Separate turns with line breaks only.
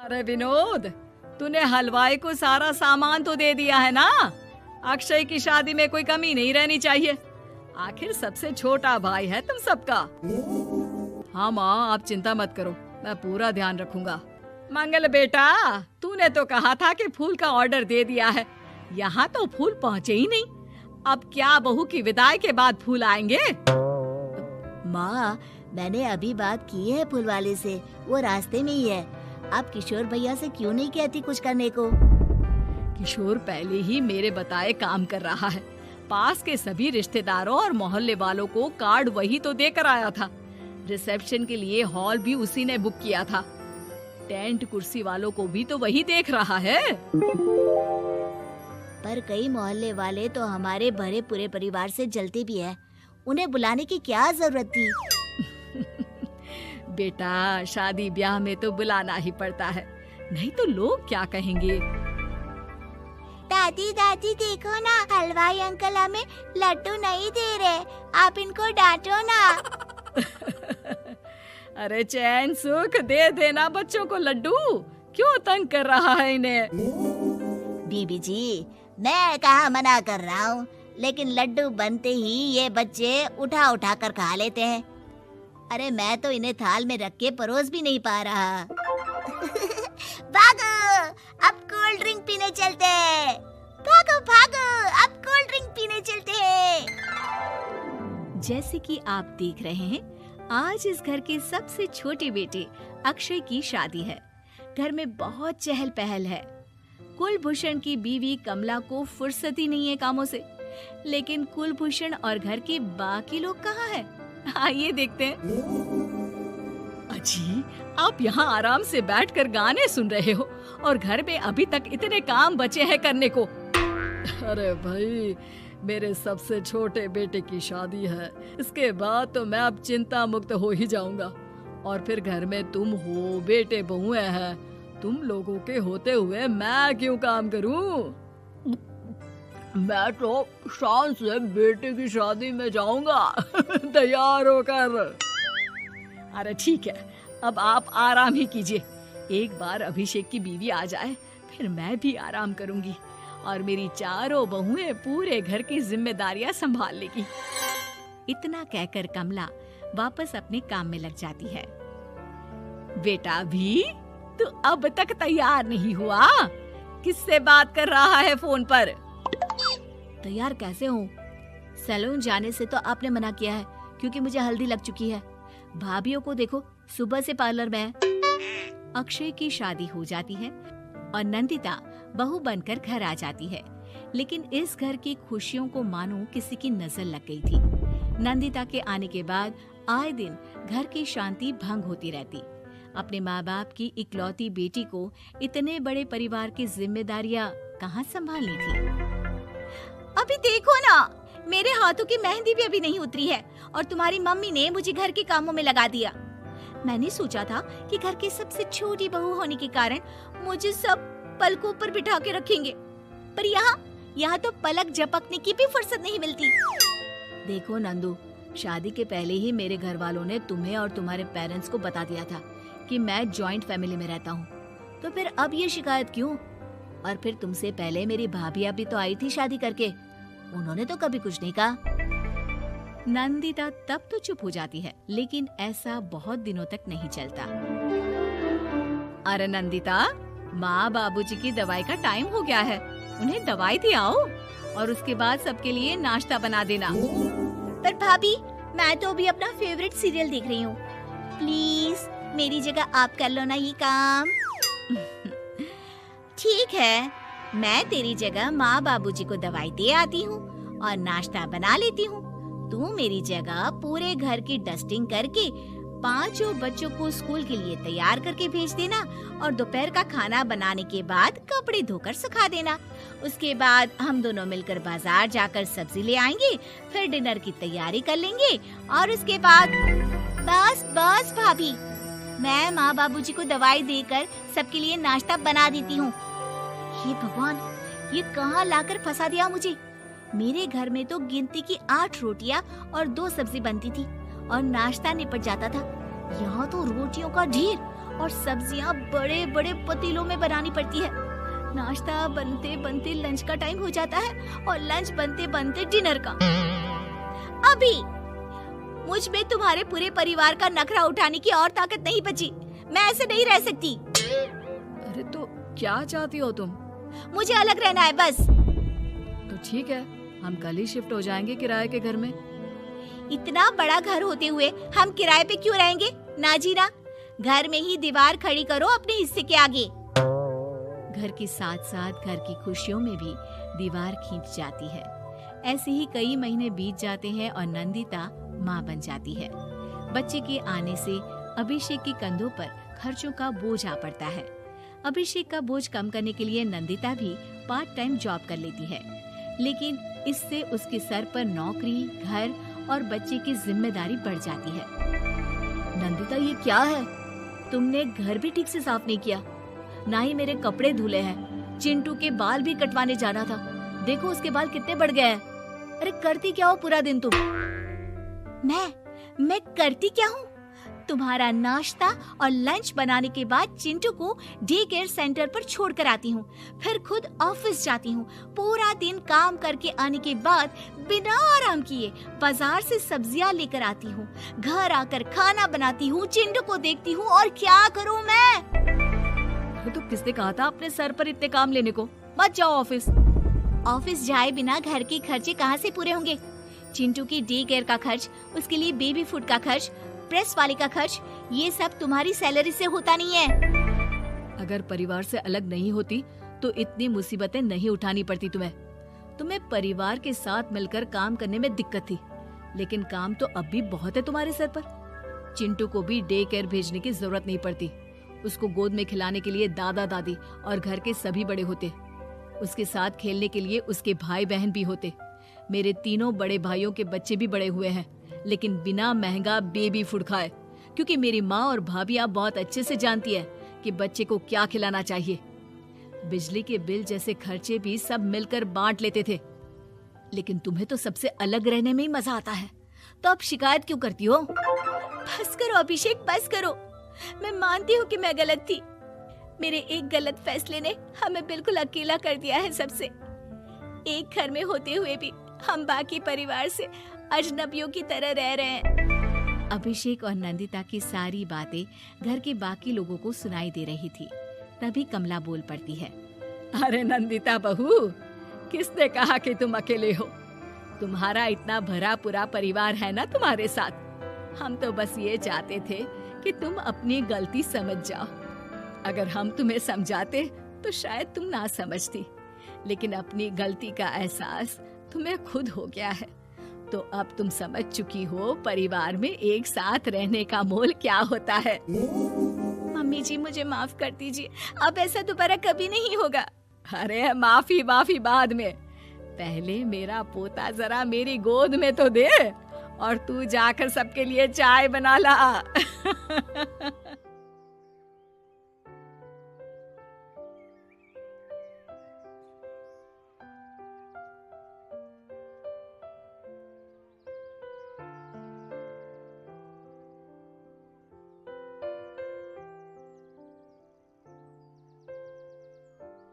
अरे विनोद, तूने हलवाई को सारा सामान तो दे दिया है ना। अक्षय की शादी में कोई कमी नहीं रहनी चाहिए। आखिर सबसे छोटा भाई है तुम सबका। हाँ माँ, आप चिंता मत करो, मैं पूरा ध्यान रखूंगा। मंगल बेटा, तूने तो कहा था कि फूल का ऑर्डर दे दिया है, यहाँ तो फूल पहुँचे ही नहीं। अब क्या बहू की विदाई के बाद फूल आएंगे?
माँ, मैंने अभी बात की है फूल वाले से, वो रास्ते में ही है। आप किशोर भैया से क्यों नहीं कहती कुछ करने को?
किशोर पहले ही मेरे बताए काम कर रहा है। पास के सभी रिश्तेदारों और मोहल्ले वालों को कार्ड वही तो देकर आया था। रिसेप्शन के लिए हॉल भी उसी ने बुक किया था। टेंट कुर्सी वालों को भी तो वही देख रहा है।
पर कई मोहल्ले वाले तो हमारे भरे पूरे परिवार से जलते भी हैं। उन्हें बुलाने की क्या जरूरत थी?
बेटा, शादी ब्याह में तो बुलाना ही पड़ता है, नहीं तो लोग क्या कहेंगे।
दादी दादी देखो ना, हलवाई अंकल हमें लड्डू नहीं दे रहे, आप इनको डांटो ना।
अरे चैन सुख दे देना बच्चों को लड्डू, क्यों तंग कर रहा है इन्हें?
बीबी जी, मैं कहाँ मना कर रहा हूँ, लेकिन लड्डू बनते ही ये बच्चे उठा उठा कर खा लेते हैं। अरे मैं तो इन्हें थाल में रख के परोस भी नहीं पा रहा। भागो, अब कोल्ड ड्रिंक पीने चलते हैं। भागो भागो, अब कोल्ड ड्रिंक पीने चलते हैं।
जैसे कि आप देख रहे हैं, आज इस घर के सबसे छोटे बेटे अक्षय की शादी है। घर में बहुत चहल पहल है। कुलभूषण की बीवी कमला को फुर्सत ही नहीं है कामों से, लेकिन कुलभूषण और घर के बाकी लोग कहाँ हैं? आइए देखते हैं।
अजी, आप यहाँ आराम से बैठकर गाने सुन रहे हो और घर में अभी तक इतने काम बचे हैं करने को। अरे भाई, मेरे सबसे छोटे बेटे की शादी है, इसके बाद तो मैं अब चिंता मुक्त हो ही जाऊंगा। और फिर घर में तुम हो, बेटे बहुएं हैं, तुम लोगों के होते हुए मैं क्यों काम करूं? मैं तो शान से बेटे की शादी में जाऊंगा तैयार होकर। अरे ठीक है, अब आप आराम ही कीजिए। एक बार अभिषेक की बीवी आ जाए, फिर मैं भी आराम करूंगी और मेरी चारों बहुएं पूरे घर की जिम्मेदारियां संभाल लेगी।
इतना कहकर कमला वापस अपने काम में लग जाती है।
बेटा भी, तू अब तक तैयार नहीं हुआ? किससे बात कर रहा है फोन पर?
तैयार कैसे हूँ? सैलून जाने से तो आपने मना किया है, क्योंकि मुझे हल्दी लग चुकी है। भाभीयों को देखो, सुबह से पार्लर में है।
अक्षय की शादी हो जाती है और नंदिता बहू बनकर घर आ जाती है, लेकिन इस घर की खुशियों को मानो किसी की नजर लग गई थी। नंदिता के आने के बाद आए दिन घर की शांति भंग होती रहती। अपने माँ बाप की इकलौती बेटी को इतने बड़े परिवार की जिम्मेदारियां कहाँ संभालनी थी।
अभी देखो ना, मेरे हाथों की मेहंदी भी अभी नहीं उतरी है और तुम्हारी मम्मी ने मुझे घर के कामों में लगा दिया। मैंने सोचा था कि घर की सबसे छोटी बहू होने के कारण मुझे सब पलकों पर बिठा के रखेंगे, पर यहाँ तो पलक झपकने की भी फुर्सत नहीं मिलती। देखो नंदू, शादी के पहले ही मेरे घर वालों ने तुम्हें और तुम्हारे पेरेंट्स को बता दिया था कि मैं जॉइंट फैमिली में रहता हूँ, तो फिर अब ये शिकायत क्यों? और फिर तुमसे पहले मेरी भाभियाँ भी तो आई थी शादी करके, उन्होंने तो कभी कुछ नहीं कहा।
नंदिता तब तो चुप हो जाती है, लेकिन ऐसा बहुत दिनों तक नहीं चलता।
अरे नंदिता, माँ बाबूजी की दवाई का टाइम हो गया है, उन्हें दवाई दिलाओ और उसके बाद सबके लिए नाश्ता बना देना।
पर भाभी, मैं तो अभी अपना फेवरेट सीरियल देख रही हूँ। प्लीज मेरी जगह आप कर लो ना ये काम। ठीक है, मैं तेरी जगह माँ बाबूजी को दवाई दे आती हूँ और नाश्ता बना लेती हूँ। तू मेरी जगह पूरे घर की डस्टिंग करके 5 बच्चों को स्कूल के लिए तैयार करके भेज देना और दोपहर का खाना बनाने के बाद कपड़े धोकर सुखा देना। उसके बाद हम दोनों मिलकर बाजार जाकर सब्जी ले आएंगे, फिर डिनर की तैयारी कर लेंगे और उसके बाद बस भाभी, मैं माँ बाबूजी को दवाई देकर सबके लिए नाश्ता बना देती हूँ। हे भगवान, ये कहाँ लाकर फंसा दिया मुझे। मेरे घर में तो गिनती की 8 रोटियां और 2 सब्जी बनती थी और नाश्ता निपट जाता था। यहाँ तो रोटियों का ढेर और सब्जियां बड़े बड़े पतीलों में बनानी पड़ती है। नाश्ता बनते बनते लंच का टाइम हो जाता है और लंच बनते बनते डिनर का। अभी मुझ में तुम्हारे पूरे परिवार का नखरा उठाने की और ताकत नहीं बची। मैं ऐसे नहीं रह सकती।
अरे तो क्या चाहती हो तुम?
मुझे अलग रहना है बस।
तो ठीक है, हम कल ही शिफ्ट हो जाएंगे किराए के घर में।
इतना बड़ा घर होते हुए हम किराए पे क्यों रहेंगे? ना जी ना, घर में ही दीवार खड़ी करो अपने हिस्से के आगे।
घर के साथ साथ घर की खुशियों में भी दीवार खींच जाती है। ऐसे ही कई महीने बीत जाते हैं और नंदिता माँ बन जाती है। बच्चे के आने से अभिषेक के कंधों पर खर्चों का बोझ आ पड़ता है। अभिषेक का बोझ कम करने के लिए नंदिता भी पार्ट टाइम जॉब कर लेती है, लेकिन इससे उसके सर पर नौकरी, घर और बच्चे की जिम्मेदारी बढ़ जाती है।
नंदिता, ये क्या है? तुमने घर भी ठीक से साफ नहीं किया, ना ही मेरे कपड़े धुले हैं। चिंटू के बाल भी कटवाने जाना था, देखो उसके बाल कितने बढ़ गए हैं। अरे करती क्या हो पूरा दिन तुम?
मैं करती क्या हूँ? तुम्हारा नाश्ता और लंच बनाने के बाद चिंटू को डे केयर सेंटर पर छोड़ कर आती हूँ, फिर खुद ऑफिस जाती हूँ। पूरा दिन काम करके आने के बाद बिना आराम किए बाजार से सब्जियाँ लेकर आती हूँ, घर आकर खाना बनाती हूँ, चिंटू को देखती हूँ और क्या करूँ मैं?
तो किसने कहा था अपने सर पर इतने काम लेने को? मत जाओ ऑफिस।
ऑफिस जाए बिना घर के खर्चे कहाँ से पूरे होंगे? चिंटू की डे केयर का खर्च, उसके लिए बेबी फूड का खर्च, प्रेस वाले का खर्च, ये सब तुम्हारी सैलरी से होता नहीं है।
अगर परिवार से अलग नहीं होती तो इतनी मुसीबतें नहीं उठानी पड़ती तुम्हें परिवार के साथ मिलकर काम करने में दिक्कत थी, लेकिन काम तो अब भी बहुत है तुम्हारे सर पर। चिंटू को भी डे केयर भेजने की जरूरत नहीं पड़ती। उसको गोद में खिलाने के लिए दादा दादी और घर के सभी बड़े होते। उसके साथ खेलने के लिए उसके भाई बहन भी होते। मेरे तीनों बड़े भाइयों के बच्चे भी बड़े हुए हैं, लेकिन बिना महंगा बेबी फूड खाए, क्योंकि मेरी माँ और भाभियाँ बहुत अच्छे से जानती है कि बच्चे को क्या खिलाना चाहिए। बिजली के बिल जैसे खर्चे भी सब मिलकर बांट लेते थे, लेकिन तुम्हें तो सबसे अलग रहने में ही मजा आता है, तो अब शिकायत क्यों करती हो?
बस करो अभिषेक, बस करो। मैं मानती हूँ कि मैं गलत थी। मेरे एक गलत फैसले ने हमें बिल्कुल अकेला कर दिया है सबसे। एक घर में होते हुए भी हम बाकी परिवार से अजनबियों की तरह रह रहे हैं।
अभिषेक और नंदिता की सारी बातें घर के बाकी लोगों को सुनाई दे रही थी। तभी कमला बोल पड़ती है।
अरे नंदिता बहू, किसने कहा कि तुम अकेले हो? तुम्हारा इतना भरा पूरा परिवार है ना तुम्हारे साथ। हम तो बस ये चाहते थे कि तुम अपनी गलती समझ जाओ। अगर हम तुम्हें समझाते तो शायद तुम ना समझती, लेकिन अपनी गलती का एहसास तुम्हें खुद हो गया है, तो अब तुम समझ चुकी हो परिवार में एक साथ रहने का मोल क्या होता है।
मम्मी जी, मुझे माफ कर दीजिए, अब ऐसा दोबारा कभी नहीं होगा।
अरे माफी बाद में, पहले मेरा पोता जरा मेरी गोद में तो दे, और तू जाकर सबके लिए चाय बना ला।